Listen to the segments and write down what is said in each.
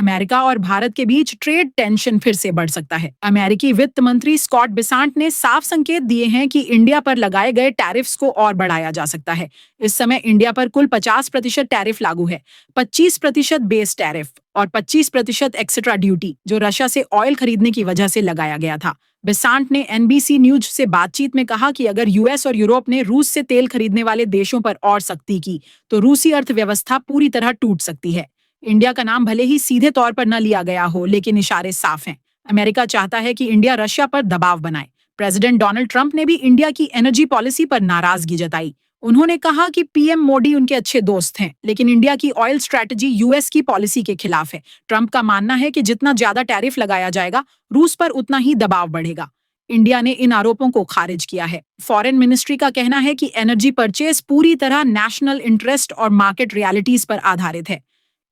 America और भारत के बीच trade tension फिर से बढ़ सकता है। अमेरिकी वित्त मंत्री स्कॉट बिसांट ने साफ संकेत दिए हैं कि इंडिया पर लगाए गए टैरिफ्स को और बढ़ाया जा सकता है। इस समय इंडिया पर कुल 50% टैरिफ लागू है, 25% बेस टैरिफ और 25% एक्स्ट्रा ड्यूटी, जो रशिया से ऑयल खरीदने की वजह से लगाया गया था। बिसांट ने एनबीसी न्यूज से बातचीत में कहा कि अगर यूएस और यूरोप ने रूस से तेल खरीदने वाले देशों पर और सख्ती की तो रूसी अर्थव्यवस्था पूरी तरह टूट सकती है। इंडिया का नाम भले ही सीधे तौर पर न लिया गया हो, लेकिन इशारे साफ हैं। अमेरिका चाहता है कि इंडिया रशिया पर दबाव बनाए। प्रेसिडेंट डोनाल्ड ट्रंप ने भी इंडिया की एनर्जी पॉलिसी पर नाराजगी जताई। उन्होंने कहा कि पीएम मोदी उनके अच्छे दोस्त हैं, लेकिन इंडिया की ऑयल स्ट्रैटेजी यूएस की पॉलिसी के खिलाफ है। ट्रंप का मानना है कि जितना ज्यादा टैरिफ लगाया जाएगा, रूस पर उतना ही दबाव बढ़ेगा। इंडिया ने इन आरोपों को खारिज किया है। फॉरेन मिनिस्ट्री का कहना है कि एनर्जी परचेज पूरी तरह नेशनल इंटरेस्ट और मार्केट रियलिटीज पर आधारित है।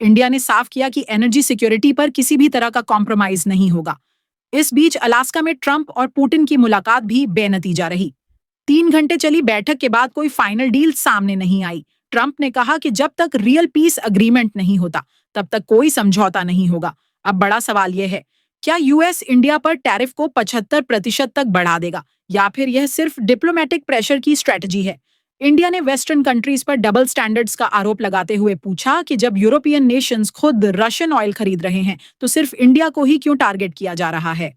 इंडिया ने साफ किया कि एनर्जी सिक्योरिटी पर किसी भी तरह का कॉम्प्रोमाइज नहीं होगा। इस बीच अलास्का में ट्रंप और पुतिन की मुलाकात भी बेनतीजा रही। 3 घंटे चली बैठक के बाद कोई फाइनल डील सामने नहीं आई। ट्रंप ने कहा कि जब तक रियल पीस अग्रीमेंट नहीं होता, तब तक कोई समझौता नहीं होगा। अब बड़ा सवाल यह है, क्या यूएस इंडिया पर टैरिफ को 75% तक बढ़ा देगा, या फिर यह सिर्फ डिप्लोमेटिक प्रेशर की स्ट्रेटजी है? इंडिया ने वेस्टर्न कंट्रीज पर डबल स्टैंडर्ड्स का आरोप लगाते हुए पूछा कि जब यूरोपियन नेशंस खुद रशियन ऑयल खरीद रहे हैं, तो सिर्फ इंडिया को ही क्यों टारगेट किया जा रहा है?